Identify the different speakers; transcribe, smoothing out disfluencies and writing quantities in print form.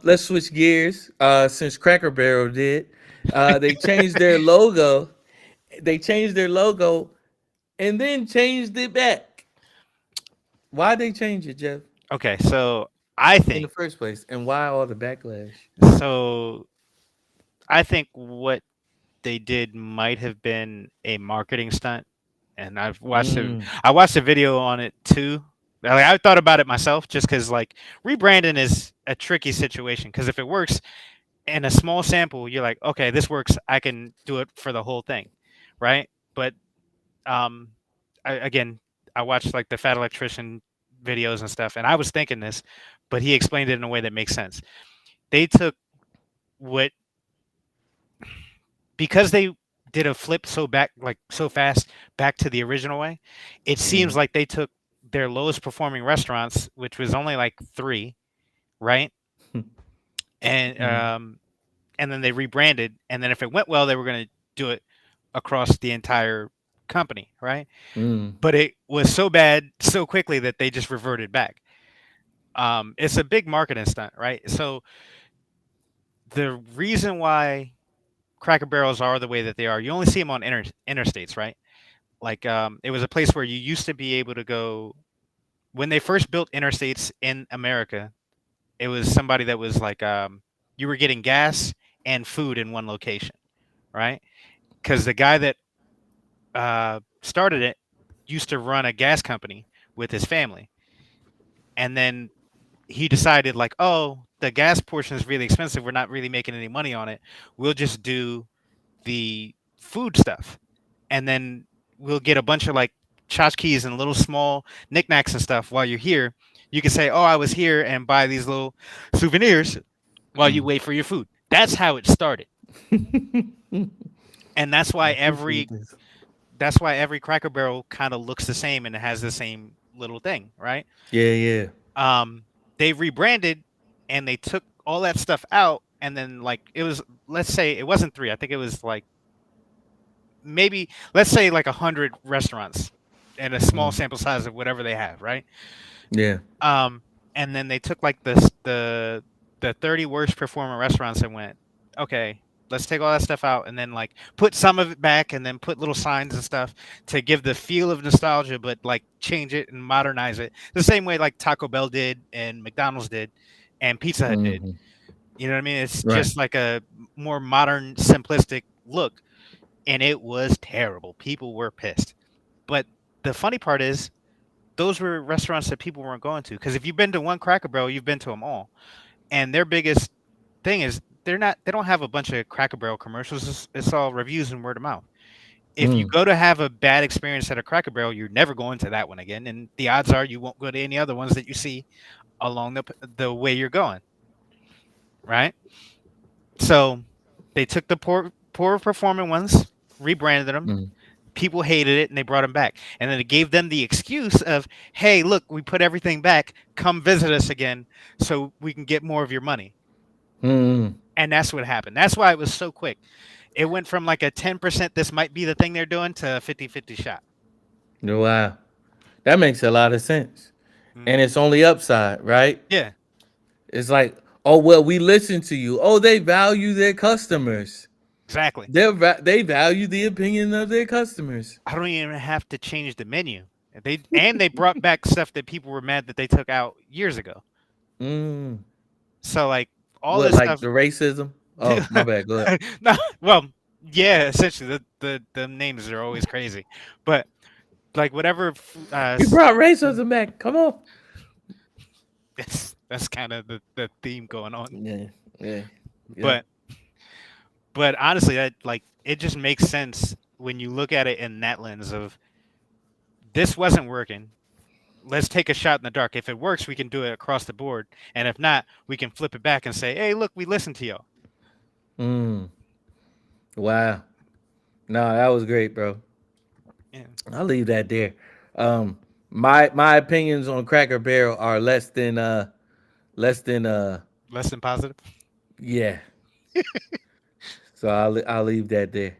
Speaker 1: let's switch gears. Since Cracker Barrel did, they changed their logo. They changed their logo and then changed it back. Why they change it, Jeff,
Speaker 2: Okay, so I
Speaker 1: in the
Speaker 2: think
Speaker 1: first place, and why all the backlash?
Speaker 2: so. I think what they did might have been a marketing stunt, and
Speaker 1: Mm,
Speaker 2: I watched a video on it too. Like, I thought about it myself, just because like rebranding is a tricky situation. Because if it works in a small sample, you're like, okay, this works. I can do it for the whole thing, right? But um, again, I watched like the Fat Electrician videos and stuff, and I was thinking this, but he explained it in a way that makes sense. They took what because they did a flip so fast back to the original way. It seems
Speaker 1: mm,
Speaker 2: like they took their lowest performing restaurants, which was only like three, right? And
Speaker 1: mm,
Speaker 2: and then they rebranded, and then if it went well, they were going to do it across the entire company, right?
Speaker 1: mm,
Speaker 2: But it was so bad so quickly that they just reverted back. It's a big marketing stunt, right? So the reason why Cracker Barrels are the way that they are, you only see them on interstates, right? Like it was a place where you used to be able to go when they first built interstates in America. It was somebody that was like you were getting gas and food in one location, right? Because the guy that started it used to run a gas company with his family, and then he decided like, oh, the gas portion is really expensive. We're not really making any money on it. We'll just do the food stuff, and then we'll get a bunch of like tchotchkes and little small knickknacks and stuff while you're here. You can say, "Oh, I was here," and buy these little souvenirs while you
Speaker 1: mm.
Speaker 2: wait for your food. That's how it started, and
Speaker 1: I appreciate this.
Speaker 2: that's why every Cracker Barrel kind of looks the same and it has the same little thing, right?
Speaker 1: Yeah, yeah.
Speaker 2: They rebranded and they took all that stuff out, and then like it was, let's say it wasn't three. I think it was like maybe let's say like 100 restaurants and a small
Speaker 1: Mm,
Speaker 2: sample size of whatever they have, right?
Speaker 1: yeah.
Speaker 2: Um, and then they took like the 30 worst performing restaurants and went, okay, let's take all that stuff out and then like put some of it back and then put little signs and stuff to give the feel of nostalgia, but like change it and modernize it the same way like Taco Bell did and McDonald's did and Pizza Hut did.
Speaker 1: Hmm.
Speaker 2: You know what I mean? It's
Speaker 1: Right.
Speaker 2: just like a more modern, simplistic look, and it was terrible. People were pissed. But the funny part is, those were restaurants that people weren't going to. Because if you've been to one Cracker Barrel, you've been to them all. And their biggest thing is they don't have a bunch of Cracker Barrel commercials. It's all reviews and word of mouth. If you
Speaker 1: Mm.
Speaker 2: go to have a bad experience at a Cracker Barrel, you're never going to that one again. And the odds are you won't go to any other ones that you see along the way you're going, right? So they took the poor performing ones, rebranded them.
Speaker 1: Mm.
Speaker 2: People hated it and they brought them back. And then it gave them the excuse of, hey, look, we put everything back. Come visit us again so we can get more of your money.
Speaker 1: Mm.
Speaker 2: And that's what happened. That's why it was so quick. It went from like a 10% this might be the thing they're doing to a 50-50 shot.
Speaker 1: Wow. That makes a lot of sense. And
Speaker 2: Hmm.
Speaker 1: it's only upside, right?
Speaker 2: Yeah,
Speaker 1: It's like, oh well, we listen to you. Oh, they value their customers.
Speaker 2: exactly.
Speaker 1: They value the opinion of their customers.
Speaker 2: I don't even have to change the menu. They brought back stuff that people were mad that they took out years ago.
Speaker 1: Mm.
Speaker 2: So like all
Speaker 1: What,
Speaker 2: this
Speaker 1: like
Speaker 2: stuff.
Speaker 1: the racism? Oh, my bad. Go ahead.
Speaker 2: No, well, yeah, essentially the names are always crazy, but like whatever.
Speaker 1: We brought racism back. Come on.
Speaker 2: That's kind of the theme going on.
Speaker 1: Yeah. Yeah. Yep.
Speaker 2: But but honestly, that like it just makes sense when you look at it in that lens of this wasn't working. Let's take a shot in the dark. If it works, we can do it across the board, and if not, we can flip it back and say, "Hey, look, we listened to y'all."
Speaker 1: Mm. Wow. No, that was great, bro.
Speaker 2: Yeah,
Speaker 1: I'll leave that there. Um, my opinions on Cracker Barrel are less than
Speaker 2: less than positive.
Speaker 1: yeah. So I'll leave that there.